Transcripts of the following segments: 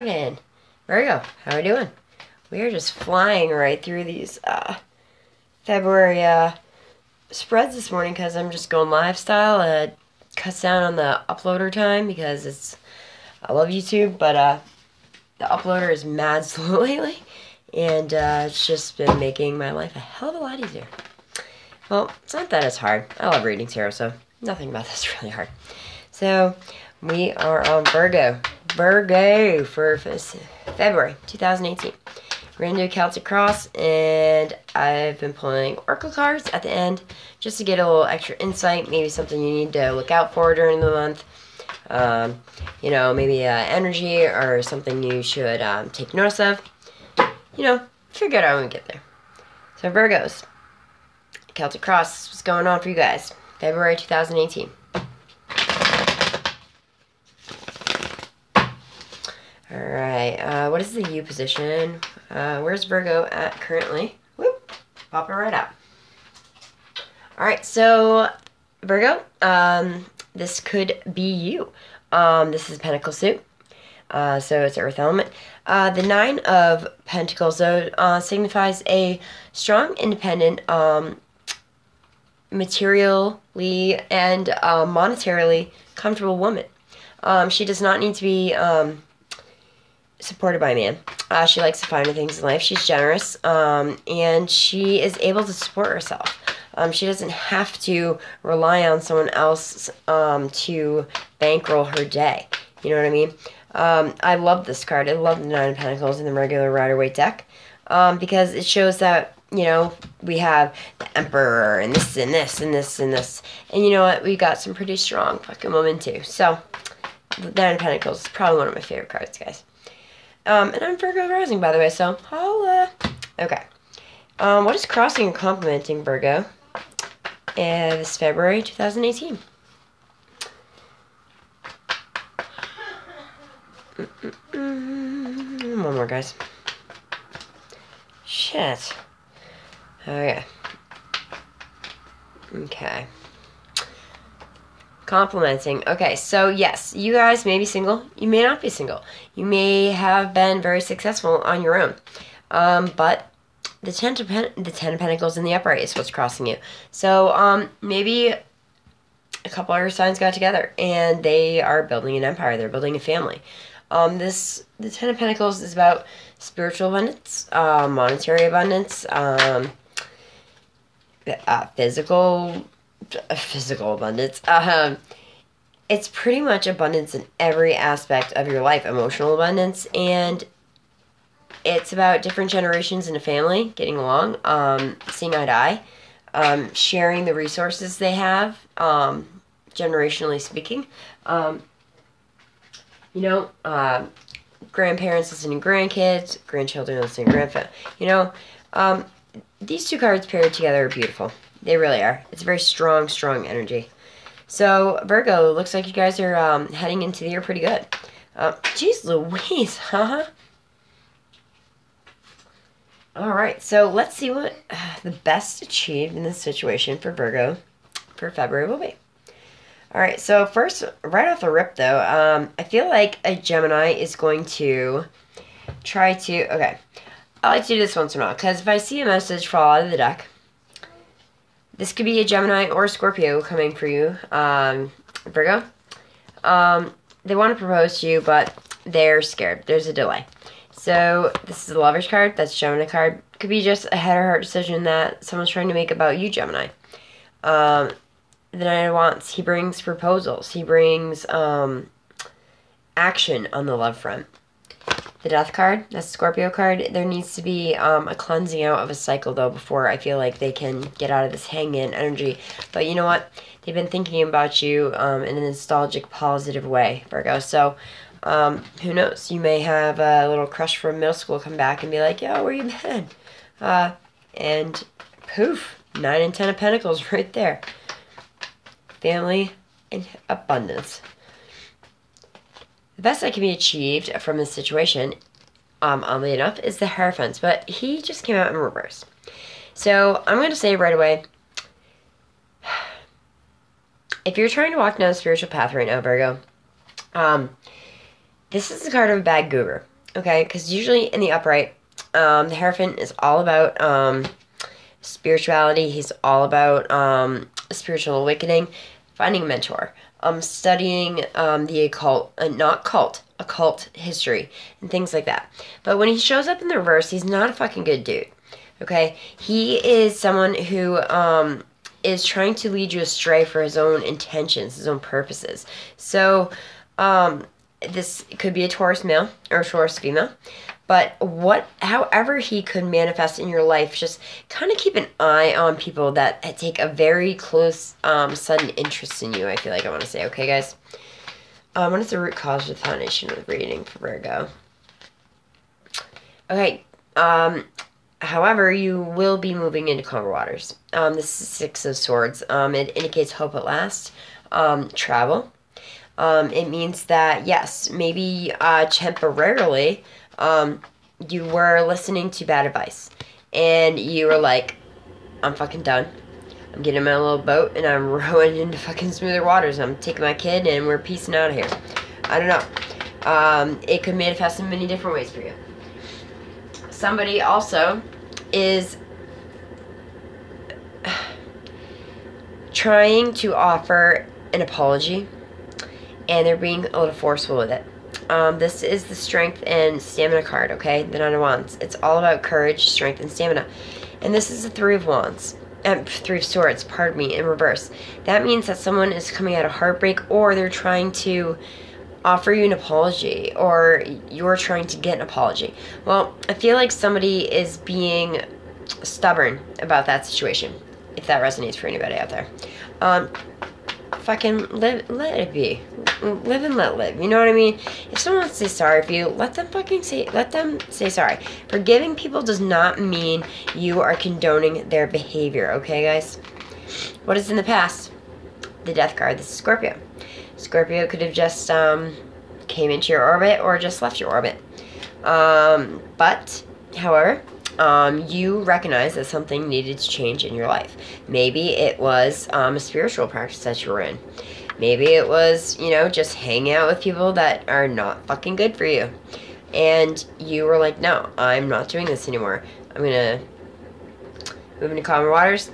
And Virgo, how are we doing? We are just flying right through these February spreads this morning because I'm just going lifestyle. Cuts down on the uploader time because I love YouTube, but the uploader is mad slow lately, and it's just been making my life a hell of a lot easier. Well, it's not that it's hard. I love reading tarot, so nothing about this is really hard. So we are on Virgo for February 2018. We're going to do a Celtic Cross, and I've been pulling Oracle cards at the end just to get a little extra insight, maybe something you need to look out for during the month. Maybe energy or something you should take notice of. Figure it out when we get there. So Virgos, Celtic Cross, what's going on for you guys? February 2018. Alright, what is the U position? Where's Virgo at currently? Whoop, pop it right out. Alright, so Virgo, this could be you. This is Pentacle suit, so it's Earth element. The Nine of Pentacles, though, signifies a strong, independent, materially and monetarily comfortable woman. She does not need to be supported by a man. She likes the finer things in life. She's generous, and she is able to support herself. She doesn't have to rely on someone else to bankroll her day. You know what I mean? I love this card. I love the Nine of Pentacles in the regular Rider-Waite deck because it shows that, we have the Emperor and this and this and this and this. And you know what? We got some pretty strong fucking women too. So, the Nine of Pentacles is probably one of my favorite cards, guys. And I'm Virgo rising, by the way, so holla. Okay. What is crossing and complementing Virgo this February 2018? One more, guys. Shit. Okay. Okay. Complimenting. Okay, so yes, you guys may be single. You may not be single. You may have been very successful on your own. But the Ten of Pentacles in the upright is what's crossing you. So maybe a couple other signs got together and they are building an empire. They're building a family. The Ten of Pentacles is about spiritual abundance, monetary abundance, physical abundance. It's pretty much abundance in every aspect of your life, emotional abundance, and it's about different generations in a family getting along, seeing eye to eye, sharing the resources they have, generationally speaking. Grandparents listening to grandkids, grandchildren listening to grandparents. These two cards paired together are beautiful. They really are. It's a very strong, strong energy. So, Virgo, looks like you guys are heading into the year pretty good. Jeez Louise, huh? Alright, so let's see what the best achieved in this situation for Virgo for February will be. Alright, so first, right off the rip, though, I feel like a Gemini is going to try to... Okay, I like to do this once in a while, because if I see a message fall out of the deck, this could be a Gemini or a Scorpio coming for you, Virgo. They want to propose to you, but they're scared. There's a delay. So, this is a Lover's card. That's a Gemini card. Could be just a head or heart decision that someone's trying to make about you, Gemini. The Knight of Wands. He brings proposals. He brings action on the love front. The Death card, that's a Scorpio card. There needs to be a cleansing out of a cycle, though, before I feel like they can get out of this hang-in energy. But you know what? They've been thinking about you in a nostalgic, positive way, Virgo. So, who knows? You may have a little crush from middle school come back and be like, yo, where you been? And poof, 9 and 10 of Pentacles right there. Family and abundance. The best that can be achieved from this situation, oddly enough, is the Hierophant, but he just came out in reverse. So I'm going to say right away, if you're trying to walk down a spiritual path right now, Virgo, This is the card of a bad goober, okay? Because usually in the upright, the Hierophant is all about spirituality. He's all about spiritual awakening, finding a mentor, studying the occult, not cult, occult history, and things like that. But when he shows up in the reverse, he's not a fucking good dude, okay? He is someone who is trying to lead you astray for his own intentions, his own purposes. So, this could be a Taurus male or a Taurus female, but however he could manifest in your life, just kind of keep an eye on people that take a very close, sudden interest in you. I feel like I want to say, okay, guys. What is the root cause of the foundation of the reading for Virgo? Okay. However, you will be moving into calmer waters. This is Six of Swords. It indicates hope at last. Travel. It means that, yes, maybe temporarily you were listening to bad advice. And you were like, I'm fucking done. I'm getting in my little boat and I'm rowing into fucking smoother waters. I'm taking my kid and we're peacing out of here. I don't know. It could manifest in many different ways for you. Somebody also is trying to offer an apology, and they're being a little forceful with it. This is the Strength and Stamina card, okay? The Nine of Wands. It's all about courage, strength, and stamina. And this is the Three of Wands. Three of Swords, pardon me, in reverse. That means that someone is coming out of heartbreak, or they're trying to offer you an apology, or you're trying to get an apology. Well, I feel like somebody is being stubborn about that situation, if that resonates for anybody out there. Fucking live, let it be. Live and let live. You know what I mean? If someone wants to say sorry for you, let them say sorry. Forgiving people does not mean you are condoning their behavior, okay, guys? What is in the past? The Death card. This is Scorpio. Scorpio could have just came into your orbit or just left your orbit. But, however, you recognize that something needed to change in your life. Maybe it was a spiritual practice that you were in. Maybe it was, just hanging out with people that are not fucking good for you. And you were like, no, I'm not doing this anymore. I'm going to move into calmer waters.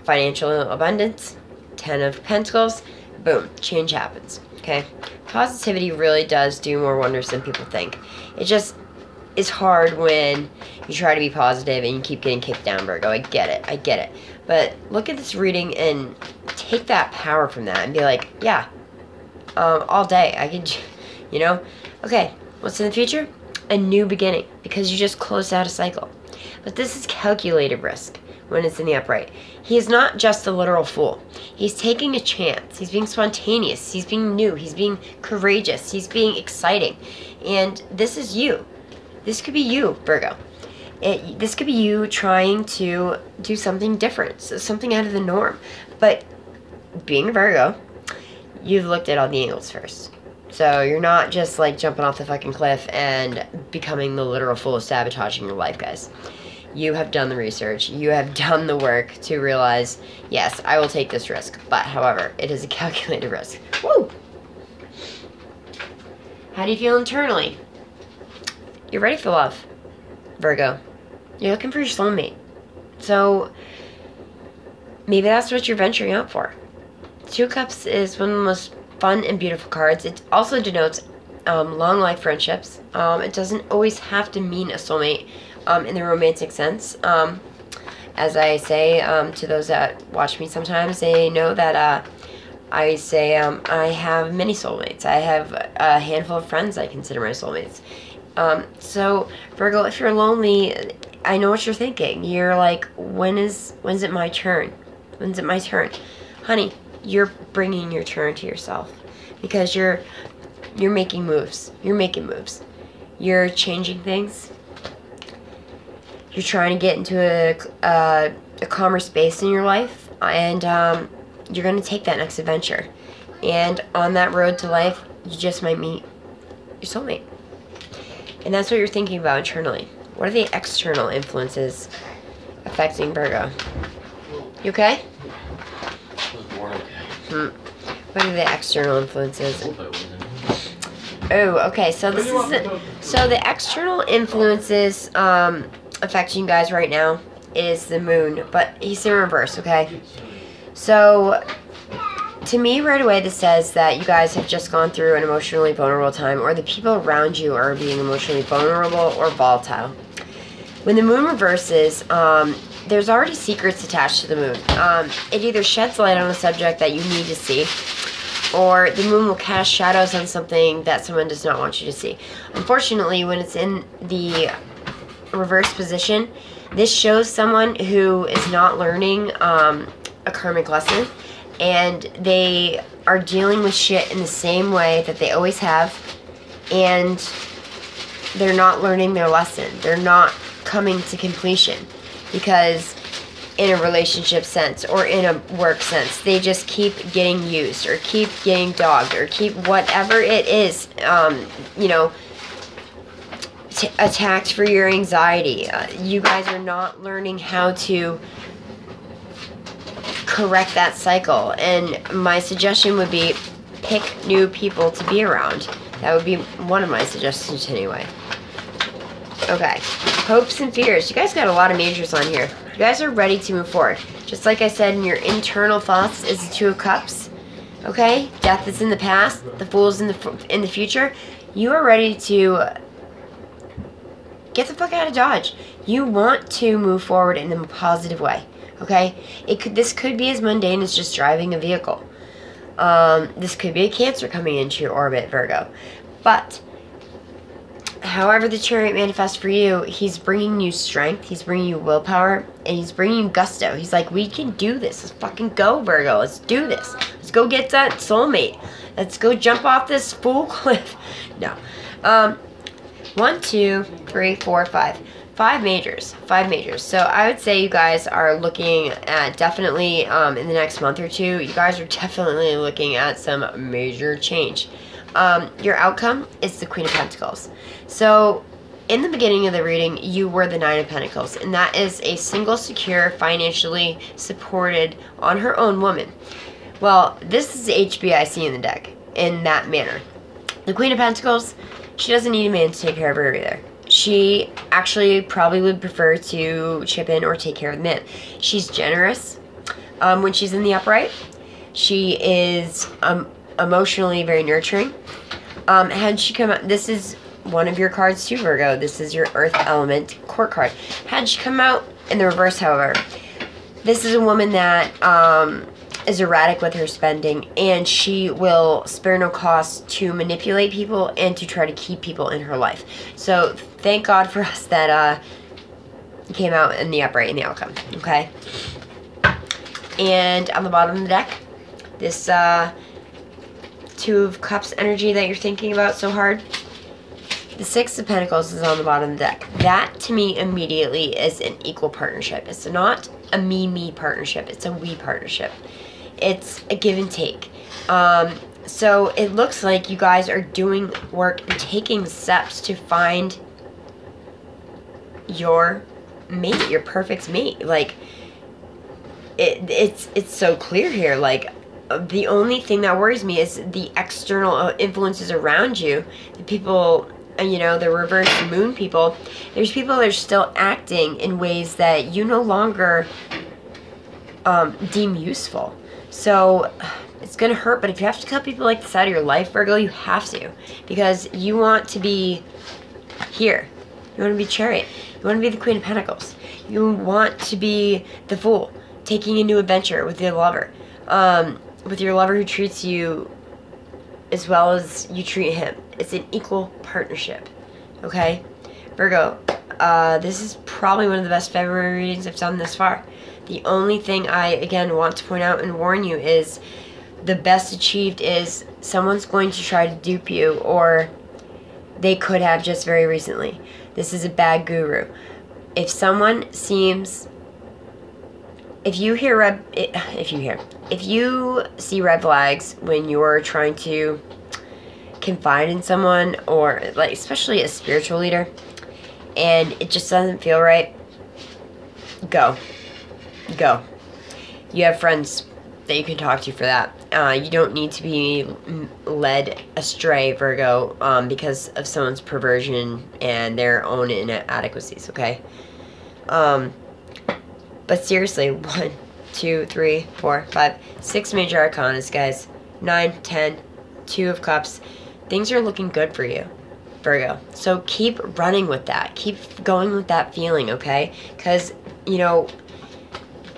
Financial abundance. 10 of Pentacles. Boom. Change happens. Okay? Positivity really does do more wonders than people think. It just is hard when you try to be positive and you keep getting kicked down, Virgo. I get it. But look at this reading and take that power from that and be like, yeah, all day. I can, Okay, what's in the future? A new beginning, because you just closed out a cycle. But this is calculated risk when it's in the upright. He is not just a literal fool. He's taking a chance. He's being spontaneous. He's being new. He's being courageous. He's being exciting. And this is you. This could be you, Virgo. This could be you trying to do something different, so something out of the norm. But being a Virgo, you've looked at all the angles first. So you're not just like jumping off the fucking cliff and becoming the literal fool of sabotaging your life, guys. You have done the research. You have done the work to realize, yes, I will take this risk. But, however, it is a calculated risk. Woo! How do you feel internally? You're ready for love, Virgo. You're looking for your soulmate. So, maybe that's what you're venturing out for. Two of Cups is one of the most fun and beautiful cards. It also denotes long life friendships. It doesn't always have to mean a soulmate in the romantic sense. As I say to those that watch me sometimes, they know that I say I have many soulmates. I have a handful of friends I consider my soulmates. So, Virgo, if you're lonely, I know what you're thinking. You're like, when's it my turn? When's it my turn? Honey, you're bringing your turn to yourself. Because you're making moves. You're making moves. You're changing things. You're trying to get into a calmer space in your life. And you're going to take that next adventure. And on that road to life, you just might meet your soulmate. And that's what you're thinking about internally. What are the external influences affecting Virgo? You okay? I was born okay. What are the external influences? I hope I wasn't. Oh, okay. So this is the external influences affecting you guys right now is the moon, but he's in reverse. Okay. So to me, right away, this says that you guys have just gone through an emotionally vulnerable time, or the people around you are being emotionally vulnerable or volatile. When the moon reverses, there's already secrets attached to the moon. It either sheds light on a subject that you need to see, or the moon will cast shadows on something that someone does not want you to see. Unfortunately, when it's in the reverse position, this shows someone who is not learning a karmic lesson, and they are dealing with shit in the same way that they always have, and they're not learning their lesson. They're not coming to completion, because in a relationship sense or in a work sense, they just keep getting used or keep getting dogged or keep whatever it is, attacked for your anxiety. You guys are not learning how to correct that cycle, and my suggestion would be pick new people to be around. That would be one of my suggestions anyway. Okay, hopes and fears. You guys got a lot of majors on here. You guys are ready to move forward. Just like I said, in your internal thoughts is the Two of Cups. Okay, death is in the past. The Fool is in the future. You are ready to get the fuck out of Dodge. You want to move forward in a positive way. Okay, this could be as mundane as just driving a vehicle. This could be a Cancer coming into your orbit, Virgo. But however the Chariot manifests for you, he's bringing you strength, he's bringing you willpower, and he's bringing you gusto. He's like, we can do this. Let's fucking go, Virgo. Let's do this. Let's go get that soulmate. Let's go jump off this fool cliff. No. 1, 2, 3, 4, 5. 5 majors. 5 majors. So I would say you guys are looking at definitely in the next month or two, you guys are definitely looking at some major change. Your outcome is the Queen of Pentacles. So in the beginning of the reading, you were the Nine of Pentacles, and that is a single, secure, financially supported, on her own woman. Well, this is the HB I see in the deck in that manner. The Queen of Pentacles, she doesn't need a man to take care of her either. She actually probably would prefer to chip in or take care of the man. She's generous when she's in the upright. She is emotionally very nurturing. Had she come out, this is one of your cards too, Virgo. This is your Earth element court card. Had she come out in the reverse, however, this is a woman that is erratic with her spending, and she will spare no cost to manipulate people and to try to keep people in her life. So thank God for us that came out in the upright in the outcome. Okay. And on the bottom of the deck, this Two of Cups energy that you're thinking about so hard, the Six of Pentacles is on the bottom of the deck. That to me immediately is an equal partnership. It's not a me partnership. It's a we partnership. It's a give and take. So it looks like you guys are doing work and taking steps to find your mate, your perfect mate. Like it's so clear here. Like the only thing that worries me is the external influences around you. The people, the reverse moon people. There's people that are still acting in ways that you no longer deem useful. So it's going to hurt, but if you have to cut people like this out of your life, Virgo, you have to. Because you want to be here. You want to be Chariot. You want to be the Queen of Pentacles. You want to be the Fool, taking a new adventure with your lover. With your lover who treats you as well as you treat him. It's an equal partnership. Okay? Virgo, this is probably one of the best February readings I've done this far. The only thing I, again, want to point out and warn you is the best achieved is someone's going to try to dupe you, or they could have just very recently. This is a bad guru. If someone seems... If you see red flags when you're trying to confide in someone, or like especially a spiritual leader, and it just doesn't feel right, go. You have friends. that you can talk to for that. You don't need to be led astray, Virgo, because of someone's perversion and their own inadequacies, okay? But seriously, 1, 2, 3, 4, 5, 6 major arcanas, guys. 9, 10, 2 of cups. Things are looking good for you, Virgo. So keep running with that. Keep going with that feeling, okay? Because, you know,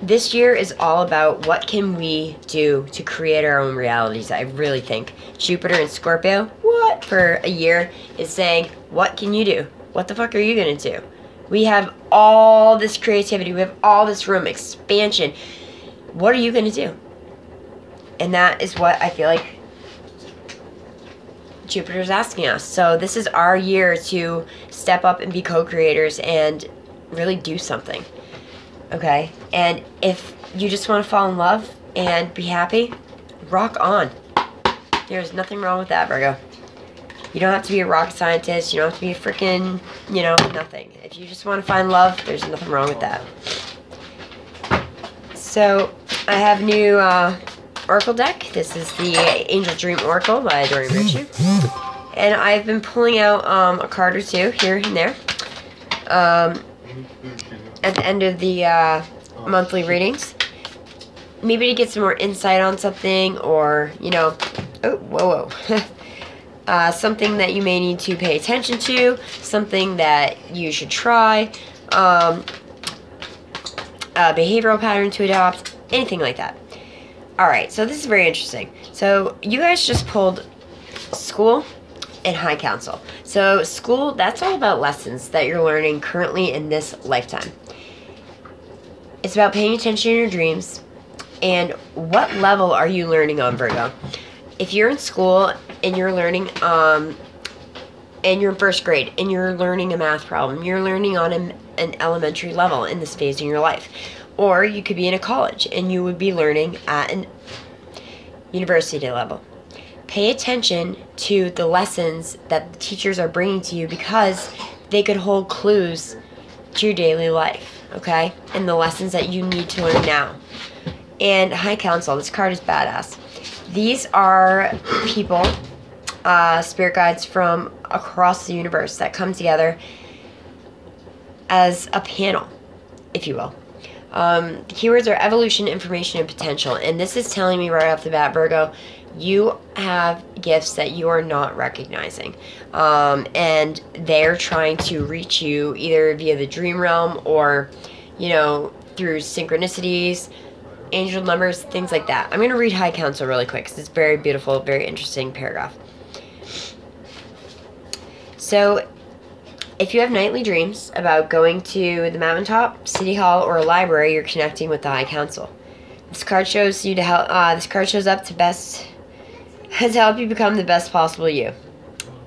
this year is all about what can we do to create our own realities, I really think. Jupiter in Scorpio, for a year, is saying, what can you do? What the fuck are you going to do? We have all this creativity. We have all this room, expansion. What are you going to do? And that is what I feel like Jupiter's asking us. So this is our year to step up and be co-creators and really do something. Okay? And if you just want to fall in love and be happy, rock on. There's nothing wrong with that, Virgo. You don't have to be a rocket scientist. You don't have to be a freaking, you know, nothing. If you just want to find love, there's nothing wrong with that. So, I have a new Oracle deck. This is the Angel Dream Oracle by Dorian Virtue. And I've been pulling out a card or two here and there. At the end of the monthly readings. Maybe to get some more insight on something, or, you know, oh, whoa. Something that you may need to pay attention to, something that you should try, a behavioral pattern to adopt, anything like that. Alright, so this is very interesting. So, you guys just pulled School and High Council. So, School, that's all about lessons that you're learning currently in this lifetime. It's about paying attention to your dreams. And what level are you learning on, Virgo? If you're in school and you're learning, and you're in first grade and you're learning a math problem, you're learning on an elementary level in this phase in your life. Or you could be in a college and you would be learning at an university level. Pay attention to the lessons that the teachers are bringing to you, because they could hold clues to your daily life, okay? And the lessons that you need to learn now. And High Council, this card is badass. These are people, spirit guides from across the universe that come together as a panel, if you will. The keywords are evolution, information, and potential. And this is telling me right off the bat, Virgo, you have gifts that you are not recognizing. And they're trying to reach you either via the dream realm or, you know, through synchronicities, angel numbers, things like that. I'm going to read High Council really quick because it's very beautiful, very interesting paragraph. So, if you have nightly dreams about going to the mountaintop, city hall, or a library, you're connecting with the High Council. This card shows you to help. This card shows up to help you become the best possible you.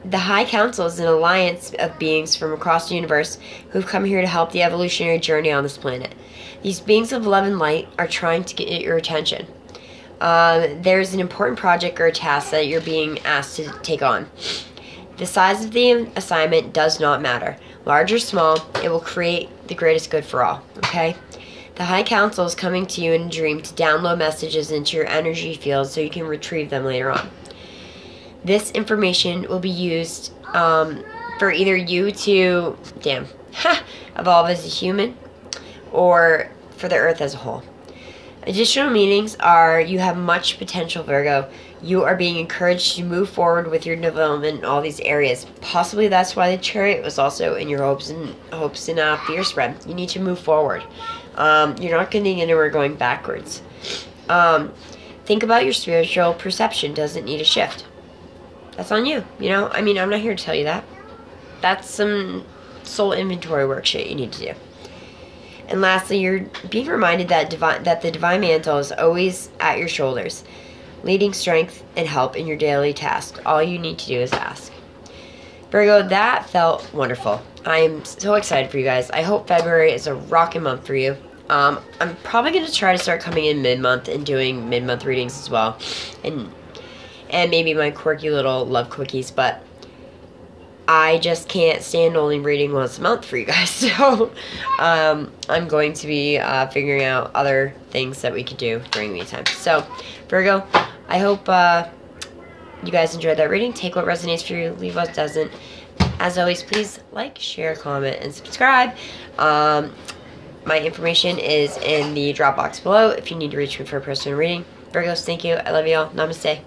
The High Council is an alliance of beings from across the universe who've come here to help the evolutionary journey on this planet. These beings of love and light are trying to get your attention. There's an important project or a task that you're being asked to take on. The size of the assignment does not matter. Large or small, it will create the greatest good for all, okay? The High Council is coming to you in a dream to download messages into your energy field so you can retrieve them later on. This information will be used for either you to, evolve as a human, or for the earth as a whole. Additional meanings are you have much potential, Virgo. You are being encouraged to move forward with your development in all these areas. Possibly that's why the Chariot was also in your hopes and fear spread. You need to move forward. You're not getting anywhere going backwards. Think about your spiritual perception. Does it need a shift? That's on you. You know, I mean, I'm not here to tell you that. That's some soul inventory work shit you need to do. And lastly, you're being reminded that the divine mantle is always at your shoulders, leading strength and help in your daily tasks. All you need to do is ask. Virgo, that felt wonderful. I am so excited for you guys. I hope February is a rockin' month for you. I'm probably going to try to start coming in mid-month and doing mid-month readings as well. And maybe my quirky little love quickies, but I just can't stand only reading once a month for you guys. So I'm going to be figuring out other things that we could do during the time. So Virgo, I hope you guys enjoyed that reading. Take what resonates for you, leave what doesn't. As always, please like, share, comment, and subscribe. My information is in the drop box below if you need to reach me for a personal reading. Virgos, thank you. I love you all. Namaste.